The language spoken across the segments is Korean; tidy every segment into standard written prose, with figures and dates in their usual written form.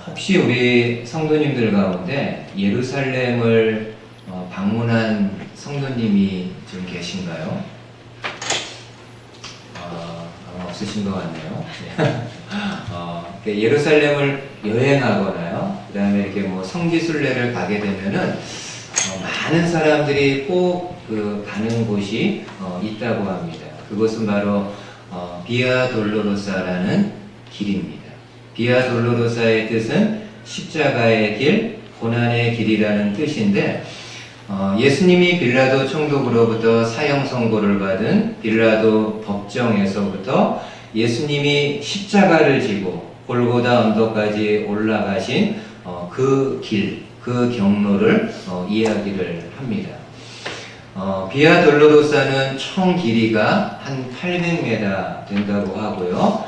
혹시 우리 성도님들 가운데 예루살렘을 방문한 성도님이 좀 계신가요? 아마 없으신 것 같네요. 예루살렘을 여행하거나요, 그 다음에 이렇게 뭐 성지순례를 가게 되면은 많은 사람들이 꼭 가는 곳이 있다고 합니다. 그곳은 바로 비아 돌로로사라는 길입니다. 비아 돌로로사의 뜻은 십자가의 길, 고난의 길이라는 뜻인데, 예수님이 빌라도 총독으로부터 사형 선고를 받은 빌라도 법정에서부터 예수님이 십자가를 지고 골고다 언덕까지 올라가신 그 길, 그 경로를 이야기를 합니다. 비아 돌로로사는 총 길이가 한 800m 된다고 하고요.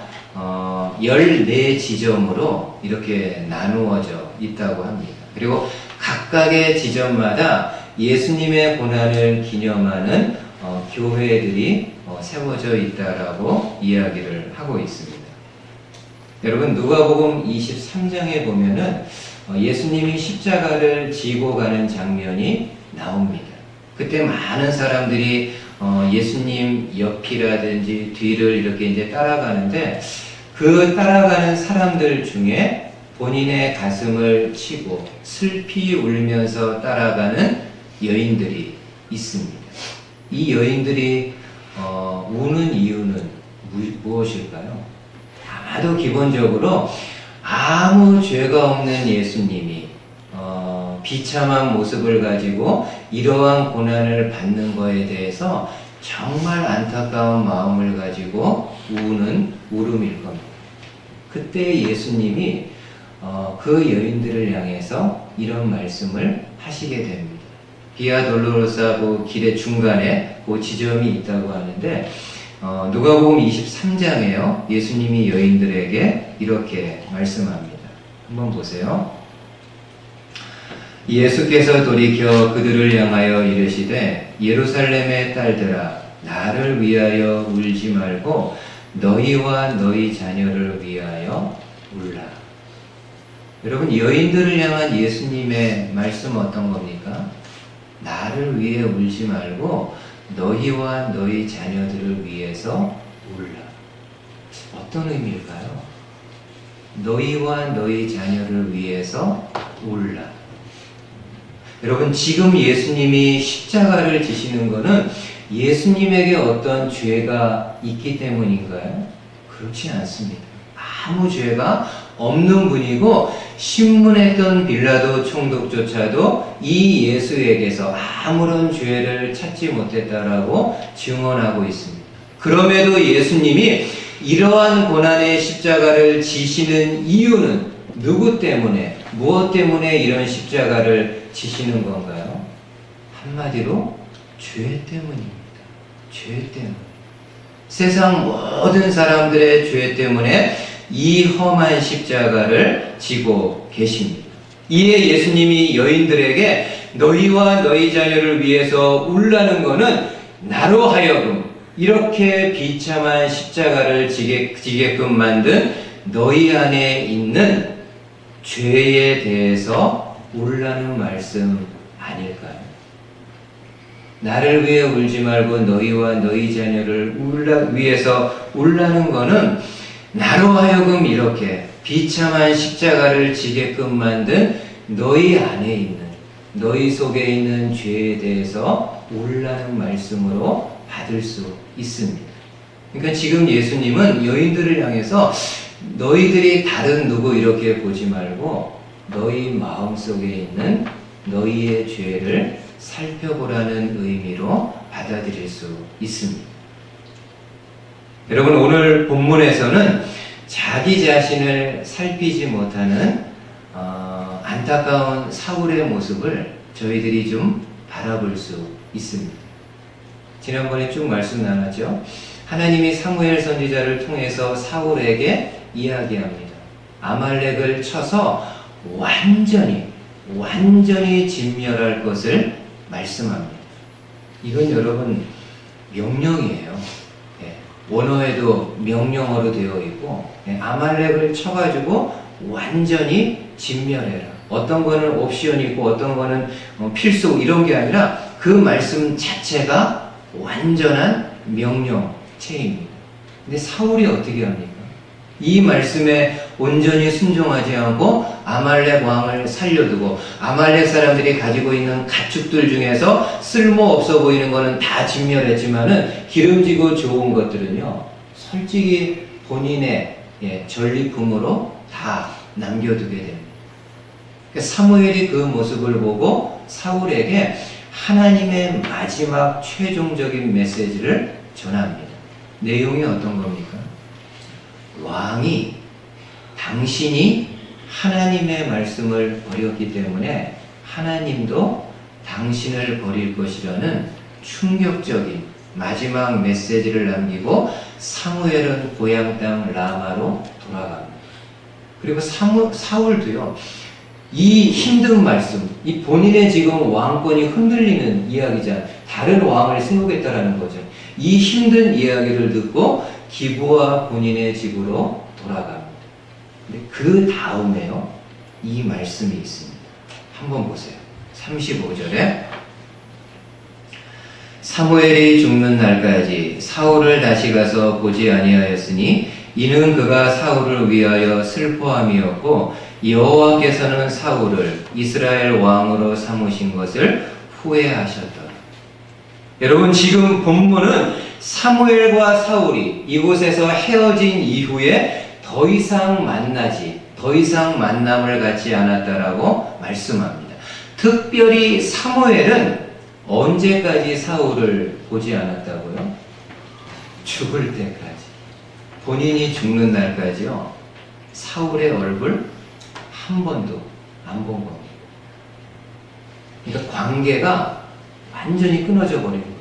14지점으로 이렇게 나누어져 있다고 합니다. 그리고 각각의 지점마다 예수님의 고난을 기념하는 교회들이 세워져 있다라고 이야기를 하고 있습니다. 여러분, 누가복음 23장에 보면은 예수님이 십자가를 지고 가는 장면이 나옵니다. 그때 많은 사람들이 예수님 옆이라든지 뒤를 이렇게 이제 따라가는데, 그 따라가는 사람들 중에 본인의 가슴을 치고 슬피 울면서 따라가는 여인들이 있습니다. 이 여인들이 우는 이유는 무엇일까요? 아마도 기본적으로 아무 죄가 없는 예수님이 비참한 모습을 가지고 이러한 고난을 받는 것에 대해서 정말 안타까운 마음을 가지고 우는 울음일 겁니다. 그때 예수님이 그 여인들을 향해서 이런 말씀을 하시게 됩니다. 비아 돌로로사 그 길의 중간에 그 지점이 있다고 하는데, 누가복음 23장에요. 예수님이 여인들에게 이렇게 말씀합니다. 한번 보세요. 예수께서 돌이켜 그들을 향하여 이르시되, 예루살렘의 딸들아, 나를 위하여 울지 말고 너희와 너희 자녀를 위하여 울라. 여러분, 여인들을 향한 예수님의 말씀 어떤 겁니까? 나를 위해 울지 말고 너희와 너희 자녀들을 위해서 울라. 어떤 의미일까요? 너희와 너희 자녀를 위해서 울라. 여러분, 지금 예수님이 십자가를 지시는 것은 예수님에게 어떤 죄가 있기 때문인가요? 그렇지 않습니다. 아무 죄가 없는 분이고, 신문했던 빌라도 총독조차도 이 예수에게서 아무런 죄를 찾지 못했다라고 증언하고 있습니다. 그럼에도 예수님이 이러한 고난의 십자가를 지시는 이유는 누구 때문에, 무엇 때문에 이런 십자가를 지시는 건가요? 한마디로 죄 때문입니다. 죄 때문. 세상 모든 사람들의 죄 때문에 이 험한 십자가를 지고 계십니다. 이에 예수님이 여인들에게 너희와 너희 자녀를 위해서 울라는 것은 나로 하여금 이렇게 비참한 십자가를 지게끔 만든 너희 안에 있는 죄에 대해서 울라는 말씀 아닐까요? 나를 위해 울지 말고 너희와 너희 자녀를 위해서 울라는 것은 나로 하여금 이렇게 비참한 십자가를 지게끔 만든 너희 안에 있는, 너희 속에 있는 죄에 대해서 울라는 말씀으로 받을 수 있습니다. 그러니까 지금 예수님은 여인들을 향해서 너희들이 다른 누구 이렇게 보지 말고 너희 마음속에 있는 너희의 죄를 살펴보라는 의미로 받아들일 수 있습니다. 여러분, 오늘 본문에서는 자기 자신을 살피지 못하는 안타까운 사울의 모습을 저희들이 좀 바라볼 수 있습니다. 지난번에 쭉 말씀 나눴죠. 하나님이 사무엘 선지자를 통해서 사울에게 이야기합니다. 아말렉을 쳐서 완전히 진멸할 것을 말씀합니다. 이건 여러분 명령이에요. 원어에도 명령어로 되어 있고, 아말렉을 쳐가지고 완전히 진멸해라. 어떤 거는 옵션이고 어떤 거는 필수 이런 게 아니라 그 말씀 자체가 완전한 명령체입니다. 근데 사울이 어떻게 합니까? 이 말씀에 온전히 순종하지 않고 아말렉 왕을 살려두고 아말렉 사람들이 가지고 있는 가축들 중에서 쓸모없어 보이는 거는 다 진멸했지만은 기름지고 좋은 것들은요, 솔직히 본인의 전리품으로 다 남겨두게 됩니다. 사무엘이 그 모습을 보고 사울에게 하나님의 마지막 최종적인 메시지를 전합니다. 내용이 어떤 겁니까? 왕이 당신이 하나님의 말씀을 버렸기 때문에 하나님도 당신을 버릴 것이라는 충격적인 마지막 메시지를 남기고 사무엘은 고향 땅 라마로 돌아갑니다. 그리고 사울도요, 이 힘든 말씀, 이 본인의 지금 왕권이 흔들리는 이야기잖아요. 다른 왕을 세우겠다라는 거죠. 이 힘든 이야기를 듣고 기브와 본인의 집으로 돌아갑니다. 근데 그 다음에요, 이 말씀이 있습니다. 한번 보세요. 35절에 사무엘이 죽는 날까지 사울을 다시 가서 보지 아니하였으니 이는 그가 사울을 위하여 슬퍼함이었고 여호와께서는 사울을 이스라엘 왕으로 삼으신 것을 후회하셨더라. 여러분, 지금 본문은 사무엘과 사울이 이곳에서 헤어진 이후에 더 이상 만남을 갖지 않았다라고 말씀합니다. 특별히 사무엘은 언제까지 사울을 보지 않았다고요? 죽을 때까지. 본인이 죽는 날까지요, 사울의 얼굴 한 번도 안 본 겁니다. 그러니까 관계가 완전히 끊어져 버린 거예요.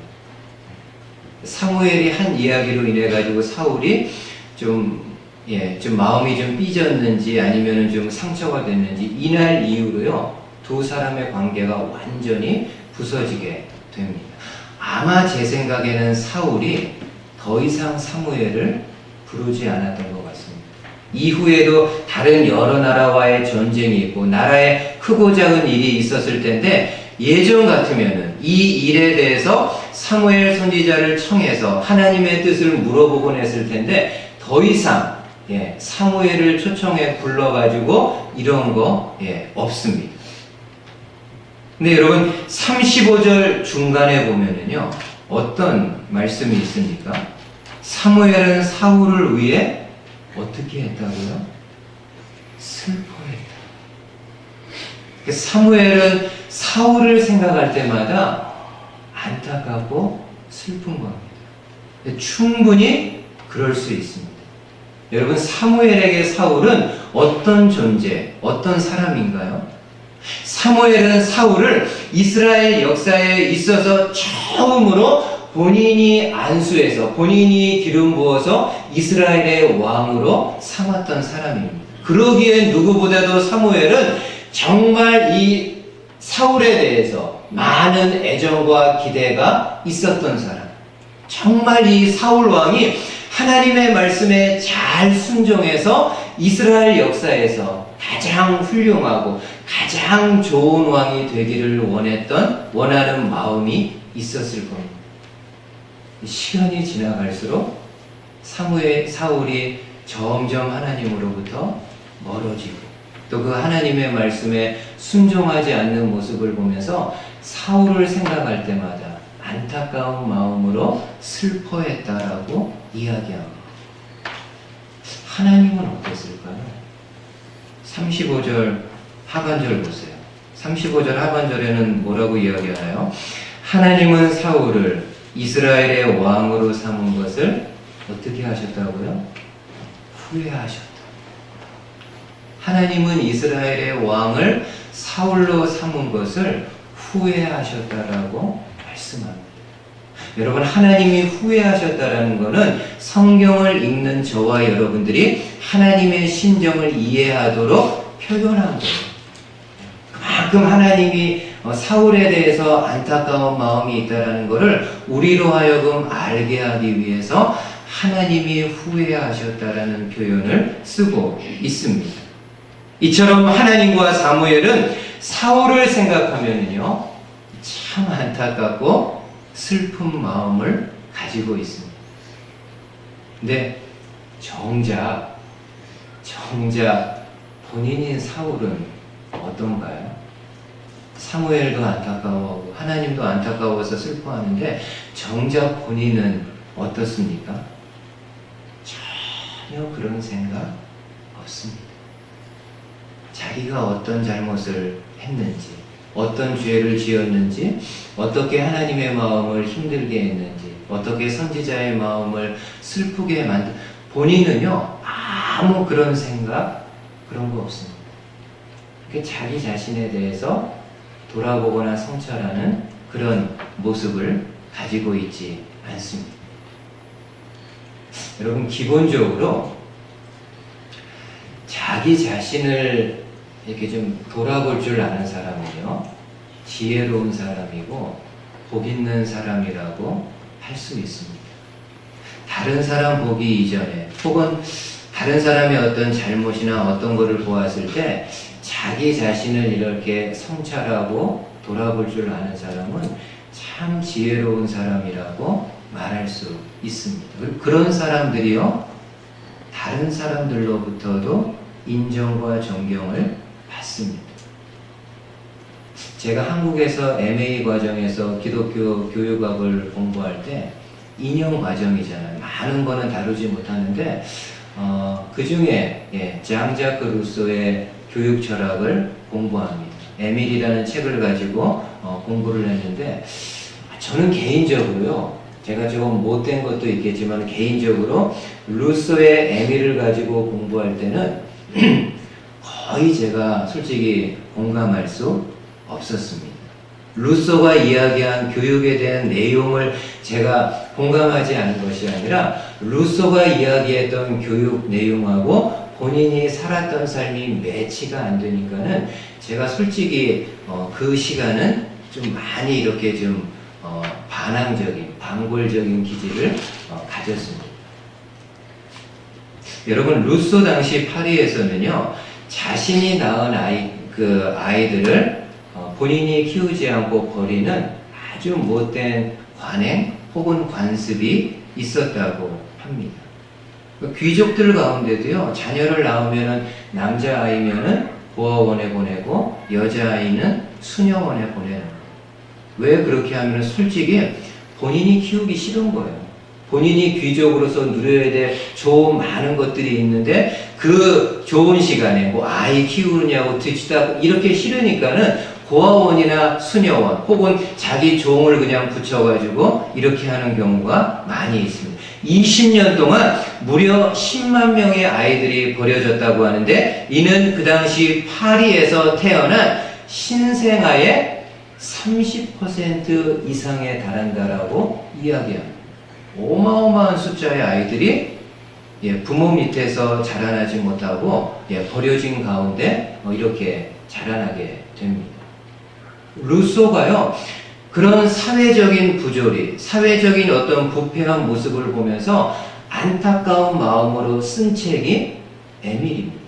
사무엘이 한 이야기로 인해 가지고 사울이 좀 마음이 좀 삐졌는지 아니면은 좀 상처가 됐는지 이날 이후로요, 두 사람의 관계가 완전히 부서지게 됩니다. 아마 제 생각에는 사울이 더 이상 사무엘을 부르지 않았던 것 같습니다. 이후에도 다른 여러 나라와의 전쟁이 있고 나라에 크고 작은 일이 있었을 텐데 예전 같으면은 이 일에 대해서 사무엘 선지자를 청해서 하나님의 뜻을 물어보곤 했을 텐데 더 이상 사무엘을 초청해 불러가지고 이런 거 없습니다. 근데 여러분 35절 중간에 보면은요, 어떤 말씀이 있습니까? 사무엘은 사울을 위해 어떻게 했다고요? 슬퍼했다. 사무엘은 사울을 생각할 때마다 안타깝고 슬픈 겁니다. 충분히 그럴 수 있습니다. 여러분, 사무엘에게 사울은 어떤 존재, 어떤 사람인가요? 사무엘은 사울을 이스라엘 역사에 있어서 처음으로 본인이 안수해서 본인이 기름 부어서 이스라엘의 왕으로 삼았던 사람입니다. 그러기에 누구보다도 사무엘은 정말 이 사울에 대해서 많은 애정과 기대가 있었던 사람. 정말 이 사울 왕이 하나님의 말씀에 잘 순종해서 이스라엘 역사에서 가장 훌륭하고 가장 좋은 왕이 되기를 원하는 마음이 있었을 겁니다. 시간이 지나갈수록 사울이 점점 하나님으로부터 멀어지고 또 그 하나님의 말씀에 순종하지 않는 모습을 보면서 사울을 생각할 때마다 안타까운 마음으로 슬퍼했다라고 이야기합니다. 하나님은 어땠을까요? 35절 하반절 보세요. 35절 하반절에는 뭐라고 이야기하나요? 하나님은 사울을 이스라엘의 왕으로 삼은 것을 어떻게 하셨다고요? 후회하셨다. 하나님은 이스라엘의 왕을 사울로 삼은 것을 후회하셨다라고 말씀합니다. 여러분, 하나님이 후회하셨다라는 것은 성경을 읽는 저와 여러분들이 하나님의 심정을 이해하도록 표현한 거예요. 그만큼 하나님이 사울에 대해서 안타까운 마음이 있다는 것을 우리로 하여금 알게 하기 위해서 하나님이 후회하셨다라는 표현을 쓰고 있습니다. 이처럼 하나님과 사무엘은 사울을 생각하면은요, 참 안타깝고 슬픈 마음을 가지고 있습니다. 근데 정작 본인인 사울은 어떤가요? 사무엘도 안타까워하고 하나님도 안타까워서 슬퍼하는데 정작 본인은 어떻습니까? 전혀 그런 생각 없습니다. 자기가 어떤 잘못을 했는지, 어떤 죄를 지었는지, 어떻게 하나님의 마음을 힘들게 했는지, 어떻게 선지자의 마음을 슬프게 만든, 본인은요 아무 그런 생각 그런 거 없습니다. 자기 자신에 대해서 돌아보거나 성찰하는 그런 모습을 가지고 있지 않습니다. 여러분, 기본적으로 자기 자신을 이렇게 좀 돌아볼 줄 아는 사람은요, 지혜로운 사람이고 복 있는 사람이라고 할 수 있습니다. 다른 사람 보기 이전에, 혹은 다른 사람의 어떤 잘못이나 어떤 것을 보았을 때 자기 자신을 이렇게 성찰하고 돌아볼 줄 아는 사람은 참 지혜로운 사람이라고 말할 수 있습니다. 그런 사람들이요, 다른 사람들로부터도 인정과 존경을 받습니다. 제가 한국에서 MA 과정에서 기독교 교육학을 공부할 때 2년 과정이잖아요. 많은 거는 다루지 못하는데 그 중에 장자크 루소의 교육 철학을 공부합니다. 에밀이라는 책을 가지고 공부를 했는데, 저는 개인적으로요, 제가 조금 못된 것도 있겠지만 개인적으로 루소의 에밀을 가지고 공부할 때는 거의 제가 솔직히 공감할 수 없었습니다. 루소가 이야기한 교육에 대한 내용을 제가 공감하지 않은 것이 아니라 루소가 이야기했던 교육 내용하고 본인이 살았던 삶이 매치가 안 되니까는 제가 솔직히 그 시간은 좀 많이 이렇게 좀 반항적인, 반골적인 기질을 가졌습니다. 여러분, 루소 당시 파리에서는요, 자신이 낳은 아이들을 본인이 키우지 않고 버리는 아주 못된 관행 혹은 관습이 있었다고 합니다. 귀족들 가운데도요, 자녀를 낳으면은 남자아이면은 고아원에 보내고 여자아이는 수녀원에 보내는 거예요. 왜 그렇게 하면 솔직히 본인이 키우기 싫은 거예요. 본인이 귀족으로서 누려야 될 좋은 많은 것들이 있는데 그 좋은 시간에 뭐 아이 키우느냐고 듣지다 이렇게 싫으니까는 고아원이나 수녀원 혹은 자기 종을 그냥 붙여가지고 이렇게 하는 경우가 많이 있습니다. 20년 동안 무려 10만 명의 아이들이 버려졌다고 하는데, 이는 그 당시 파리에서 태어난 신생아의 30% 이상에 달한다라고 이야기합니다. 어마어마한 숫자의 아이들이 부모 밑에서 자라나지 못하고 버려진 가운데 이렇게 자라나게 됩니다. 루소가요, 그런 사회적인 부조리, 사회적인 어떤 부패한 모습을 보면서 안타까운 마음으로 쓴 책이 에밀입니다.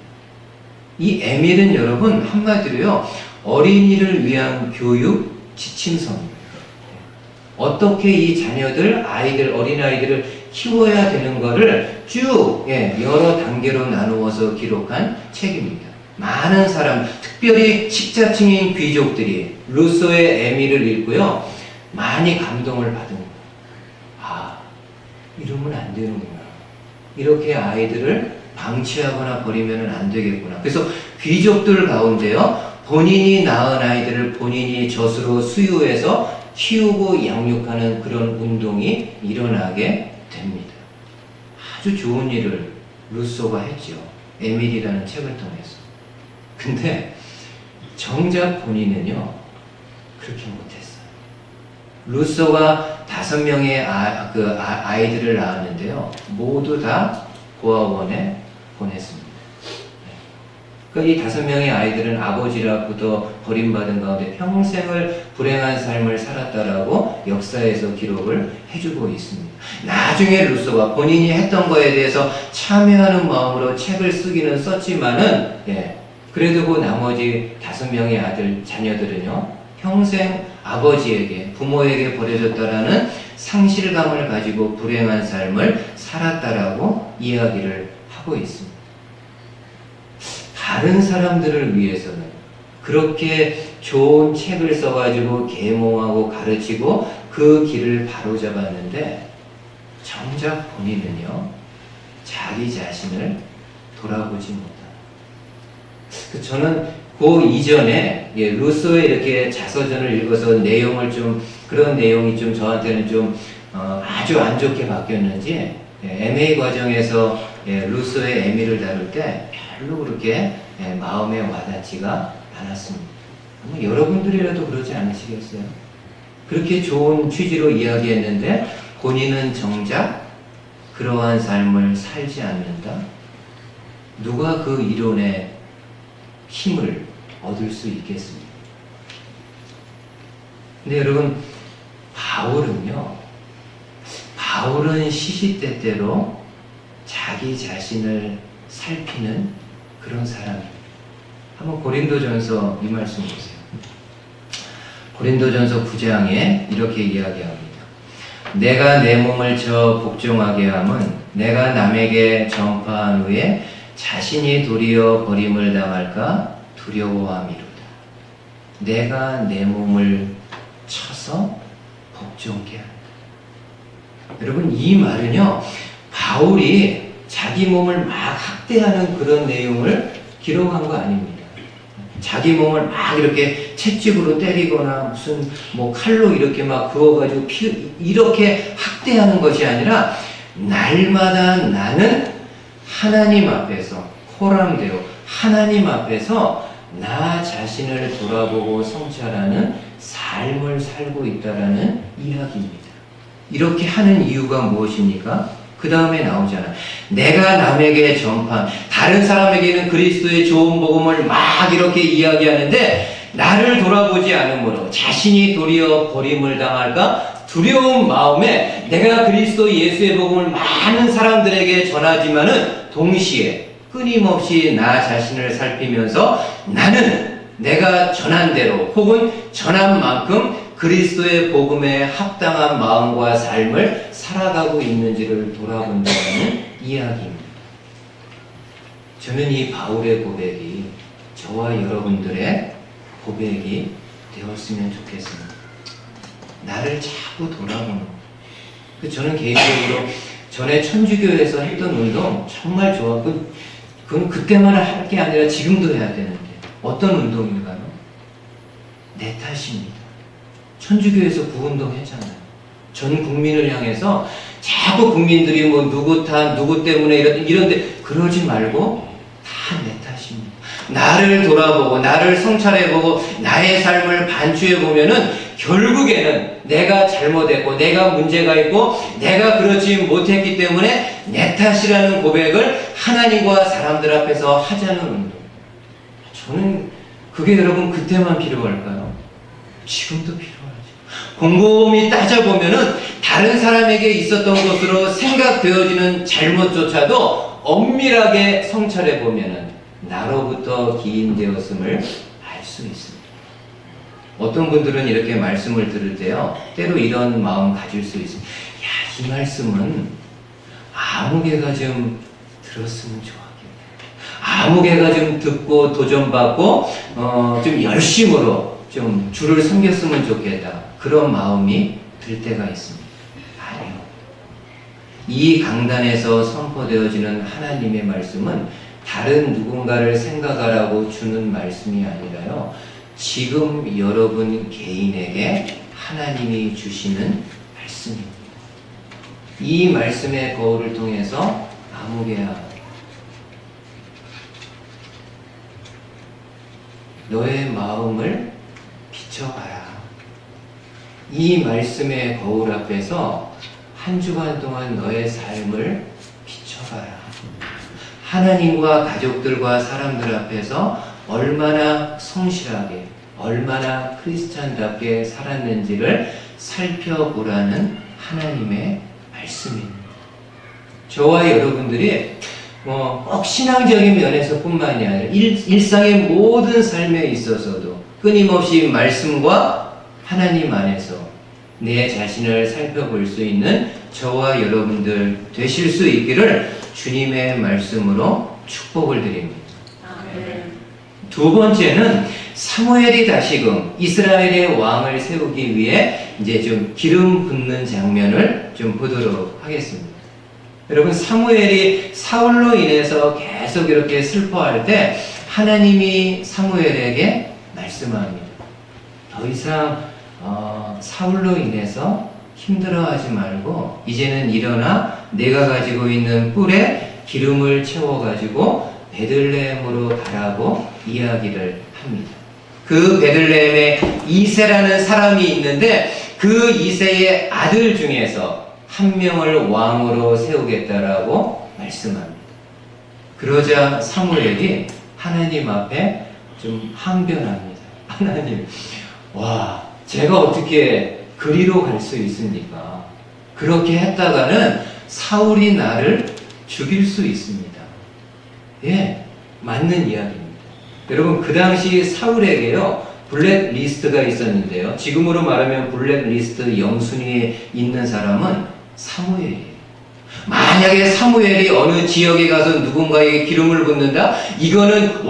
이 에밀은 여러분 한마디로요, 어린이를 위한 교육 지침서입니다. 어떻게 이 자녀들, 어린아이들을 키워야 되는 거를 쭉 여러 단계로 나누어서 기록한 책입니다. 많은 사람, 특별히 식자층인 귀족들이 루소의 에밀을 읽고요, 많이 감동을 받은 거예요. 아, 이러면 안 되는구나. 이렇게 아이들을 방치하거나 버리면 안 되겠구나. 그래서 귀족들 가운데요, 본인이 낳은 아이들을 본인이 젖으로 수유해서 키우고 양육하는 그런 운동이 일어나게 됩니다. 아주 좋은 일을 루소가 했죠. 에밀이라는 책을 통해서. 근데 정작 본인은요, 그렇게 못했어요. 루소가 5명의 아이들을 낳았는데요, 모두 다 고아원에 보냈습니다. 그러니까 이 5명의 아이들은 아버지로부터 버림받은 가운데 평생을 불행한 삶을 살았다라고 역사에서 기록을 해주고 있습니다. 나중에 루소가 본인이 했던 거에 대해서 참여하는 마음으로 책을 쓰기는 썼지만은 그래도 그 나머지 5명의 아들, 자녀들은요, 평생 아버지에게, 부모에게 버려졌다라는 상실감을 가지고 불행한 삶을 살았다라고 이야기를 하고 있습니다. 다른 사람들을 위해서는 그렇게 좋은 책을 써가지고 계몽하고 가르치고 그 길을 바로잡았는데 정작 본인은요, 자기 자신을 돌아보지 못한다. 저는 그 이전에 루소의 이렇게 자서전을 읽어서 내용을 좀, 그런 내용이 좀 저한테는 좀 아주 안 좋게 바뀌었는지, MA 과정에서 루소의 에미를 다룰 때 별로 그렇게 마음에 와닿지가 않았습니다. 여러분들이라도 그러지 않으시겠어요? 그렇게 좋은 취지로 이야기했는데 본인은 정작 그러한 삶을 살지 않는다? 누가 그 이론의 힘을 얻을 수 있겠습니까? 근데 여러분, 바울은 시시때때로 자기 자신을 살피는 그런 사람입니다. 한번 고린도전서 이 말씀 보세요. 고린도전서 9장에 이렇게 이야기합니다. 내가 내 몸을 저 복종하게 함은 내가 남에게 전파한 후에 자신이 도리어 버림을 당할까 두려워함이로다. 내가 내 몸을 쳐서 복종케 한다. 여러분, 이 말은요, 바울이 자기 몸을 막 학대하는 그런 내용을 기록한 거 아닙니다. 자기 몸을 막 이렇게 채찍으로 때리거나 무슨 뭐 칼로 이렇게 막 그어가지고 이렇게 학대하는 것이 아니라 날마다 나는 하나님 앞에서 코람데오, 하나님 앞에서 나 자신을 돌아보고 성찰하는 삶을 살고 있다라는 이야기입니다. 이렇게 하는 이유가 무엇입니까? 그 다음에 나오잖아. 내가 남에게 전파한, 다른 사람에게는 그리스도의 좋은 복음을 막 이렇게 이야기하는데 나를 돌아보지 않으므로 자신이 도리어 버림을 당할까 두려운 마음에 내가 그리스도 예수의 복음을 많은 사람들에게 전하지만은 동시에 끊임없이 나 자신을 살피면서 나는 내가 전한 대로 혹은 전한 만큼 그리스도의 복음에 합당한 마음과 삶을 살아가고 있는지를 돌아본다는 이야기입니다. 저는 이 바울의 고백이 저와 여러분들의 고백이 되었으면 좋겠습니다. 나를 자꾸 돌아보는 거. 저는 개인적으로 전에 천주교에서 했던 운동 정말 좋았고, 그건 그때만 할 게 아니라 지금도 해야 되는데 어떤 운동인가요? 내 탓입니다. 천주교에서 구운동 했잖아요. 전 국민을 향해서 자꾸 국민들이 뭐 누구 탓, 누구 때문에 이런데 그러지 말고 다 내 탓입니다. 나를 돌아보고 나를 성찰해보고 나의 삶을 반추해보면은 결국에는 내가 잘못했고 내가 문제가 있고 내가 그렇지 못했기 때문에 내 탓이라는 고백을 하나님과 사람들 앞에서 하자는 운동. 저는 그게 여러분 그때만 필요할까요? 지금도 필요하죠. 곰곰이 따져보면은 다른 사람에게 있었던 것으로 생각되어지는 잘못조차도 엄밀하게 성찰해보면은 나로부터 기인되었음을 알 수 있습니다. 어떤 분들은 이렇게 말씀을 들을 때요, 때로 이런 마음 가질 수 있습니다. 야, 이 말씀은 아무개가 좀 들었으면 좋았겠네. 아무개가 좀 듣고 도전받고 좀 열심으로 좀 주를 섬겼으면 좋겠다. 그런 마음이 들 때가 있습니다. 아니요. 이 강단에서 선포되어지는 하나님의 말씀은 다른 누군가를 생각하라고 주는 말씀이 아니라요, 지금 여러분 개인에게 하나님이 주시는 말씀입니다. 이 말씀의 거울을 통해서 아무개야, 너의 마음을 비춰봐라. 이 말씀의 거울 앞에서 한 주간 동안 너의 삶을 비춰봐라. 하나님과 가족들과 사람들 앞에서 얼마나 성실하게, 얼마나 크리스찬답게 살았는지를 살펴보라는 하나님의 말씀입니다. 저와 여러분들이 꼭 신앙적인 면에서뿐만이 아니라 일상의 모든 삶에 있어서도 끊임없이 말씀과 하나님 안에서 내 자신을 살펴볼 수 있는 저와 여러분들 되실 수 있기를 주님의 말씀으로 축복을 드립니다. 두 번째는 사무엘이 다시금 이스라엘의 왕을 세우기 위해 이제 좀 기름 붓는 장면을 좀 보도록 하겠습니다. 여러분, 사무엘이 사울로 인해서 계속 이렇게 슬퍼할 때 하나님이 사무엘에게 말씀합니다. 더 이상 사울로 인해서 힘들어하지 말고 이제는 일어나 내가 가지고 있는 뿔에 기름을 채워가지고 베들레헴으로 가라고 이야기를 합니다. 그 베들레헴에 이새라는 사람이 있는데 그 이새의 아들 중에서 한 명을 왕으로 세우겠다라고 말씀합니다. 그러자 사무엘이 하나님 앞에 좀 항변합니다. 하나님, 제가 어떻게 그리로 갈 수 있습니까? 그렇게 했다가는 사울이 나를 죽일 수 있습니다. 예, 맞는 이야기입니다. 여러분, 그 당시 사울에게요, 블랙리스트가 있었는데요. 지금으로 말하면 블랙리스트 영순위에 있는 사람은 사무엘이에요. 만약에 사무엘이 어느 지역에 가서 누군가에게 기름을 붓는다? 이거는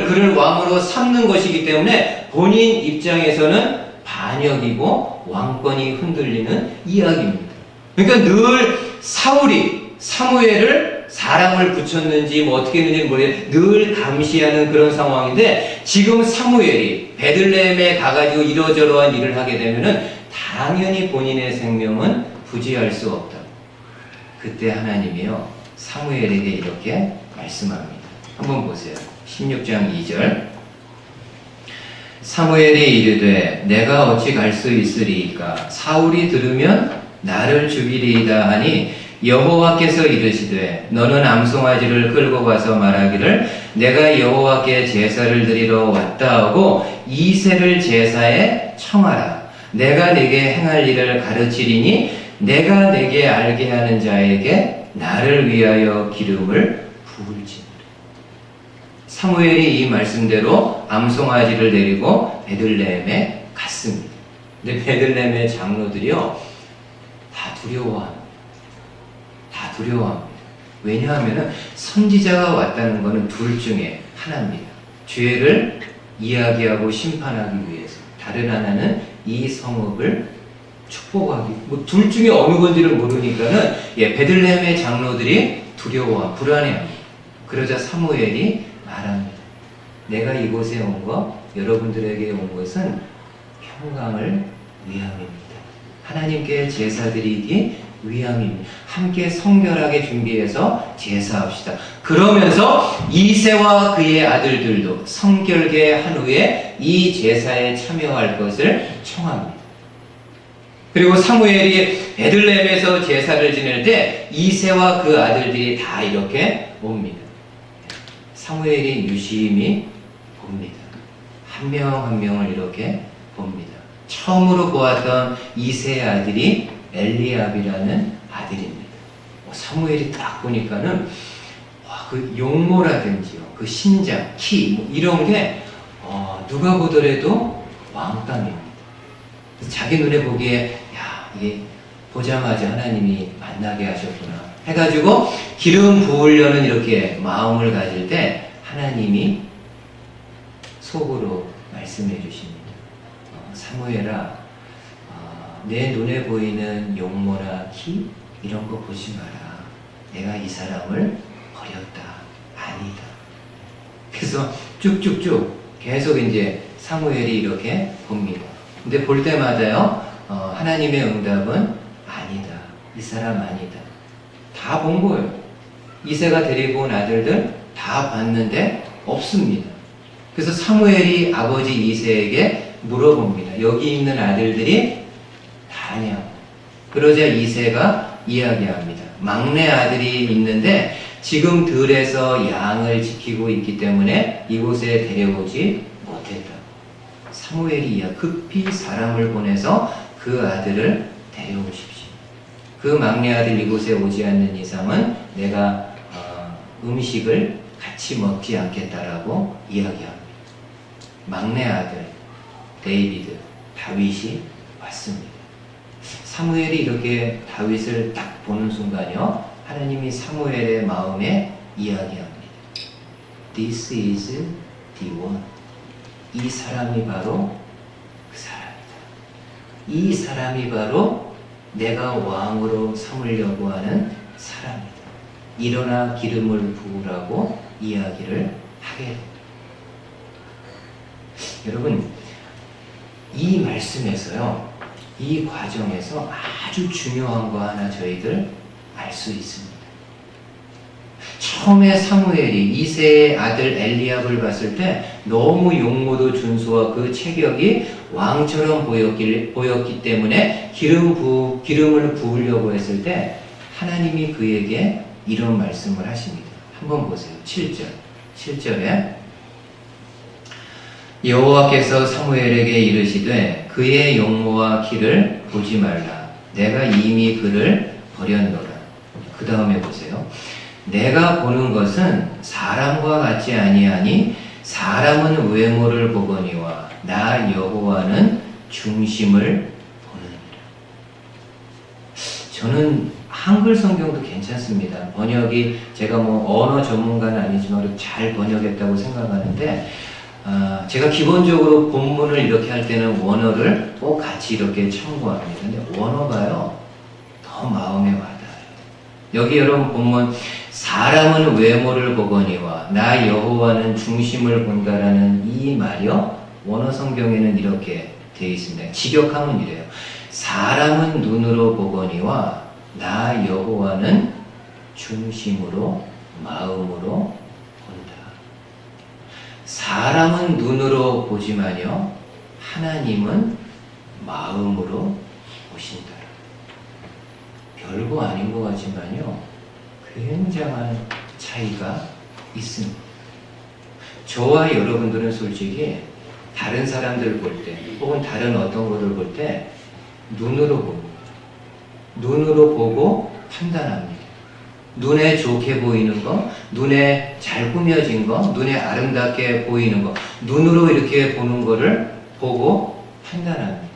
그를 왕으로 삼는 것이기 때문에 본인 입장에서는 반역이고 왕권이 흔들리는 이야기입니다. 그러니까 늘 사울이 사무엘을 사람을 붙였는지 어떻게 했는지 모르겠는데 늘 감시하는 그런 상황인데 지금 사무엘이 베들레헴에 가가지고 이러저러한 일을 하게 되면은 당연히 본인의 생명은 부지할 수 없다. 그때 하나님이요 사무엘에게 이렇게 말씀합니다. 한번 보세요. 16장 2절. 사무엘이 이르되 내가 어찌 갈 수 있으리이까 사울이 들으면 나를 죽이리이다 하니 여호와께서 이르시되 너는 암송아지를 끌고 가서 말하기를 내가 여호와께 제사를 드리러 왔다 하고 이새를 제사에 청하라. 내가 네게 행할 일을 가르치리니 내가 내게 알게 하는 자에게 나를 위하여 기름을 부을지니라. 사무엘이 이 말씀대로 암송아지를 데리고 베들레헴에 갔습니다. 근데 베들레헴의 장로들이요 다 두려워합니다. 다 두려워합니다. 왜냐하면 선지자가 왔다는 것은 둘 중에 하나입니다. 죄를 이야기하고 심판하기 위해서, 다른 하나는 이 성읍을 축복하기, 둘 중에 어느 건지를 모르니까는 베들레헴의 장로들이 불안해합니다. 그러자 사무엘이 말합니다. 내가 이곳에 온 것, 여러분들에게 온 것은 평강을 위함입니다. 하나님께 제사드리기 위함입니다. 함께 성결하게 준비해서 제사합시다. 그러면서 이새와 그의 아들들도 성결케 한 후에 이 제사에 참여할 것을 청합니다. 그리고 사무엘이 베들레헴에서 제사를 지낼 때 이새와 그 아들들이 다 이렇게 옵니다. 사무엘이 유심히 봅니다. 한 명 한 명을 이렇게 봅니다. 처음으로 보았던 이새의 아들이 엘리압이라는 아들입니다. 사무엘이 딱 보니까는 그 용모라든지요, 그 신장, 키 이런 게 누가 보더라도 왕감입니다. 자기 눈에 보기에 이게 보자마자 하나님이 만나게 하셨구나 해가지고 기름 부으려는 이렇게 마음을 가질 때 하나님이 속으로 말씀해 주십니다. 사무엘아, 내 눈에 보이는 용모나 키 이런 거 보지 마라. 내가 이 사람을 버렸다. 아니다. 그래서 쭉쭉쭉 계속 이제 사무엘이 이렇게 봅니다. 근데 볼 때마다요 하나님의 응답은 아니다. 이 사람 아니다. 다 본 거예요. 이새가 데리고 온 아들들 다 봤는데 없습니다. 그래서 사무엘이 아버지 이새에게 물어봅니다. 여기 있는 아들들이 다냐고. 그러자 이새가 이야기합니다. 막내 아들이 있는데 지금 들에서 양을 지키고 있기 때문에 이곳에 데려오지 못했다. 사무엘이 급히 사람을 보내서 그 아들을 데려오십시오. 그 막내 아들 이곳에 오지 않는 이상은 내가 음식을 같이 먹지 않겠다라고 이야기합니다. 막내 아들 데이비드, 다윗이 왔습니다. 사무엘이 이렇게 다윗을 딱 보는 순간요, 하나님이 사무엘의 마음에 이야기합니다. This is the one. 이 사람이 바로 그 사람이다. 이 사람이 바로 내가 왕으로 삼으려고 하는 사람이다. 일어나 기름을 부으라고 이야기를 하게 됩니다. 여러분, 이 말씀에서요, 이 과정에서 아주 중요한 거 하나 저희들 알 수 있습니다. 처음에 사무엘이 이새의 아들 엘리압을 봤을 때 너무 용모도 준수와 그 체격이 왕처럼 보였기 때문에 기름을 부으려고 했을 때 하나님이 그에게 이런 말씀을 하십니다. 한번 보세요. 7절에 여호와께서 사무엘에게 이르시되 그의 용모와 키를 보지 말라. 내가 이미 그를 버렸노라. 그 다음에 보세요. 내가 보는 것은 사람과 같지 아니하니 사람은 외모를 보거니와 나 여호와는 중심을 보느니라. 저는 한글 성경도 괜찮습니다. 번역이 제가 뭐 언어 전문가는 아니지만 잘 번역했다고 생각하는데, 제가 기본적으로 본문을 이렇게 할 때는 원어를 꼭 같이 이렇게 참고합니다. 근데 원어가요, 더 마음에 와닿아요. 여기 여러분 본문, 사람은 외모를 보거니와 나 여호와는 중심을 본다라는 이 말이요, 원어 성경에는 이렇게 되어 있습니다. 직역하면 이래요. 사람은 눈으로 보거니와 나 여호와는 중심으로, 마음으로 본다. 사람은 눈으로 보지만요, 하나님은 마음으로 보신다. 별거 아닌 것 같지만요, 굉장한 차이가 있습니다. 저와 여러분들은 솔직히 다른 사람들 볼 때, 혹은 다른 어떤 것을 볼 때 눈으로 봅니다. 눈으로 보고 판단합니다. 눈에 좋게 보이는 거, 눈에 잘 꾸며진 거, 눈에 아름답게 보이는 거, 눈으로 이렇게 보는 거를 보고 판단합니다.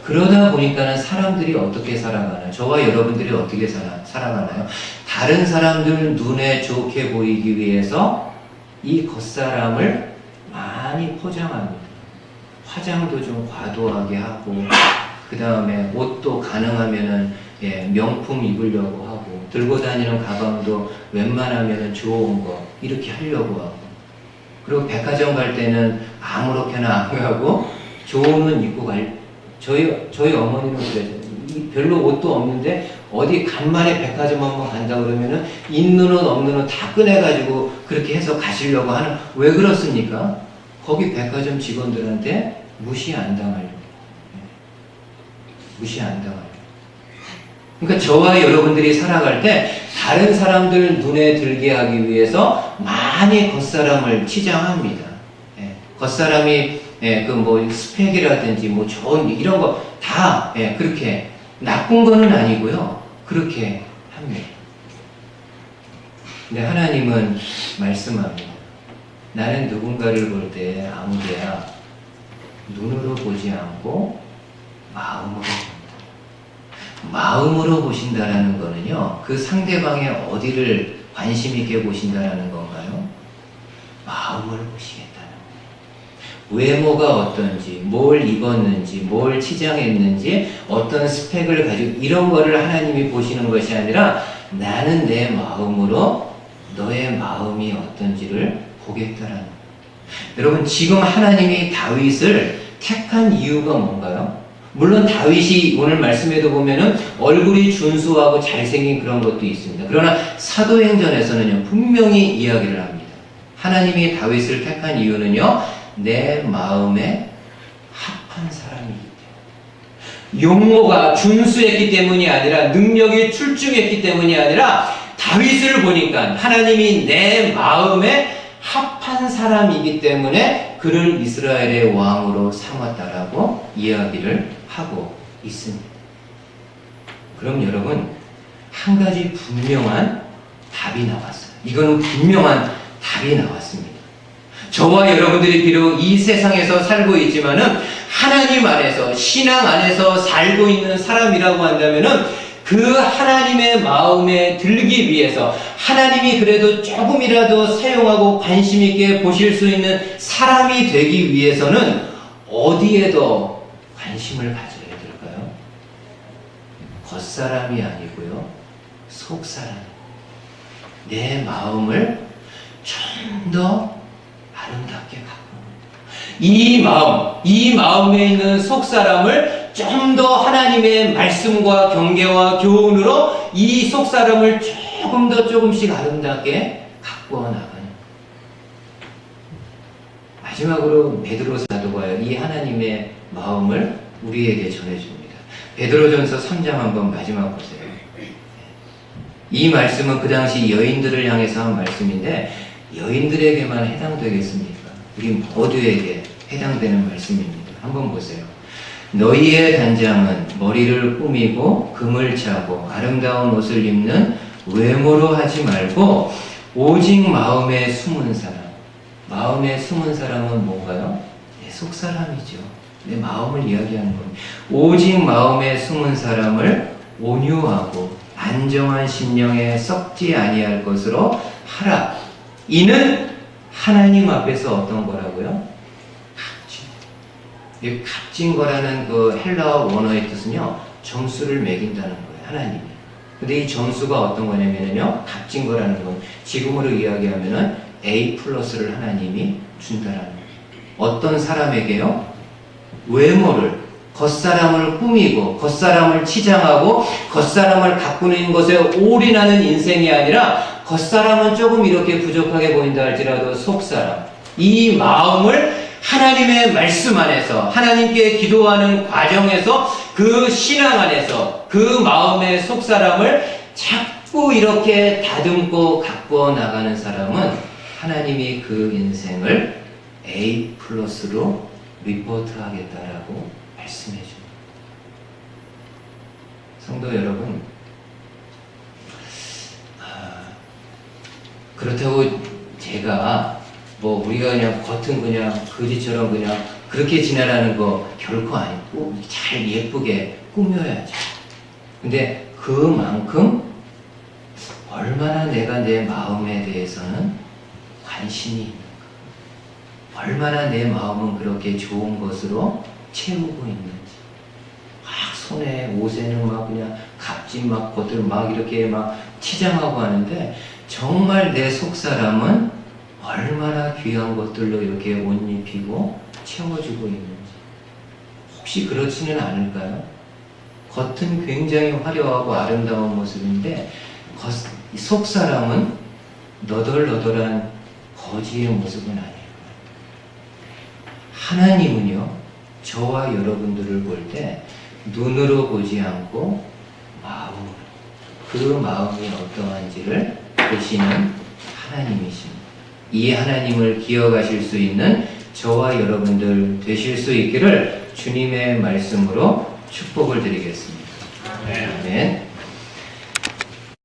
그러다 보니까는 사람들이 어떻게 살아가나요? 저와 여러분들이 어떻게 살아가나요? 다른 사람들 눈에 좋게 보이기 위해서 이 겉사람을 많이 포장합니다. 화장도 좀 과도하게 하고, 그 다음에 옷도 가능하면은 명품 입으려고 하고, 들고 다니는 가방도 웬만하면은 좋은 거 이렇게 하려고 하고, 그리고 백화점 갈 때는 아무렇게나 안 가고 좋은 옷 입고 저희 어머니는 그래요. 별로 옷도 없는데 어디 간만에 백화점 한번 간다 그러면은 있는 옷 없는 옷 다 꺼내가지고 그렇게 해서 가시려고 하는. 왜 그렇습니까? 거기 백화점 직원들한테 무시 안 당하려고. 무시 안 당하려고. 그러니까 저와 여러분들이 살아갈 때 다른 사람들 눈에 들게 하기 위해서 많이 겉사람을 치장합니다. 겉사람이 그 뭐 스펙이라든지 뭐 좋은 이런 거 다 그렇게 나쁜 거는 아니고요. 그렇게 합니다. 근데 하나님은 말씀합니다. 나는 누군가를 볼 때 아무데야 눈으로 보지 않고 마음으로 본다. 마음으로 보신다라는 거는요, 그 상대방의 어디를 관심 있게 보신다라는 건가요? 마음을 보시겠다는 거예요. 외모가 어떤지, 뭘 입었는지, 뭘 치장했는지, 어떤 스펙을 가지고 이런 거를 하나님이 보시는 것이 아니라 나는 내 마음으로 너의 마음이 어떤지를 보겠다라는 거예요. 여러분, 지금 하나님이 다윗을 택한 이유가 뭔가요? 물론 다윗이 오늘 말씀에도 보면은 얼굴이 준수하고 잘생긴 그런 것도 있습니다. 그러나 사도행전에서는요, 분명히 이야기를 합니다. 하나님이 다윗을 택한 이유는요, 내 마음에 합한 사람이기 때문에. 용모가 준수했기 때문이 아니라, 능력이 출중했기 때문이 아니라, 다윗을 보니까 하나님이 내 마음에 합한 사람이기 때문에 그를 이스라엘의 왕으로 삼았다라고 이야기를 하고 있습니다. 그럼 여러분, 한 가지 분명한 답이 나왔어요. 이거는 분명한 답이 나왔습니다. 저와 여러분들이 비록 이 세상에서 살고 있지만은 하나님 안에서, 신앙 안에서 살고 있는 사람이라고 한다면은 그 하나님의 마음에 들기 위해서 하나님이 그래도 조금이라도 사용하고 관심 있게 보실 수 있는 사람이 되기 위해서는 어디에 더 관심을 가져야 될까요? 겉사람이 아니고요, 속사람. 내 마음을 좀 더 아름답게 가꾸는 이 마음에 있는 속사람을 좀 더 하나님의 말씀과 경계와 교훈으로 이 속사람을 조금 더 조금씩 아름답게 가꾸어 나가는. 마지막으로 베드로 사도가요, 이 하나님의 마음을 우리에게 전해줍니다. 베드로전서 3장 한번 마지막 보세요. 이 말씀은 그 당시 여인들을 향해서 한 말씀인데 여인들에게만 해당되겠습니까? 우리 모두에게 해당되는 말씀입니다. 한번 보세요. 너희의 단장은 머리를 꾸미고 금을 차고 아름다운 옷을 입는 외모로 하지 말고 오직 마음에 숨은 사람. 마음에 숨은 사람은 뭔가요? 내 속사람이죠. 내 마음을 이야기하는 겁니다. 오직 마음에 숨은 사람을 온유하고 안정한 심령에 썩지 아니할 것으로 하라. 이는 하나님 앞에서 어떤 거라고요? 값진. 이 값진 거라는 그 헬라어 원어의 뜻은요, 점수를 매긴다는 거예요, 하나님이. 근데 이 점수가 어떤 거냐면요, 값진 거라는 건 지금으로 이야기하면은 A 플러스를 하나님이 준다라는 거예요. 어떤 사람에게요? 외모를, 겉사람을 꾸미고 겉사람을 치장하고 겉사람을 가꾸는 것에 올인하는 인생이 아니라 겉사람은 조금 이렇게 부족하게 보인다 할지라도 속사람, 이 마음을 하나님의 말씀 안에서 하나님께 기도하는 과정에서 그 신앙 안에서 그 마음의 속사람을 자꾸 이렇게 다듬고 가꾸어 나가는 사람은 하나님이 그 인생을 A 플러스로 리포트하겠다라고 말씀해 줍니다. 성도 여러분, 그렇다고 제가 뭐 우리가 그냥 겉은 그냥 거지처럼 그냥 그렇게 지내라는 거 결코 아니고 잘 예쁘게 꾸며야죠. 근데 그만큼 얼마나 내가 내 마음에 대해서는 관심이 있는가, 얼마나 내 마음은 그렇게 좋은 것으로 채우고 있는지. 막 손에 옷에는 막 그냥 값진 막 것들 막 이렇게 막 치장하고 하는데 정말 내 속사람은 얼마나 귀한 것들로 이렇게 옷 입히고 채워주고 있는지. 혹시 그렇지는 않을까요? 겉은 굉장히 화려하고 아름다운 모습인데 속사람은 너덜너덜한 거지의 모습은 아니에요. 하나님은요, 저와 여러분들을 볼 때 눈으로 보지 않고 마음으로, 그 마음이 어떠한지를 보시는 하나님이십니다. 이 하나님을 기억하실 수 있는 저와 여러분들 되실 수 있기를 주님의 말씀으로 축복을 드리겠습니다. 아멘.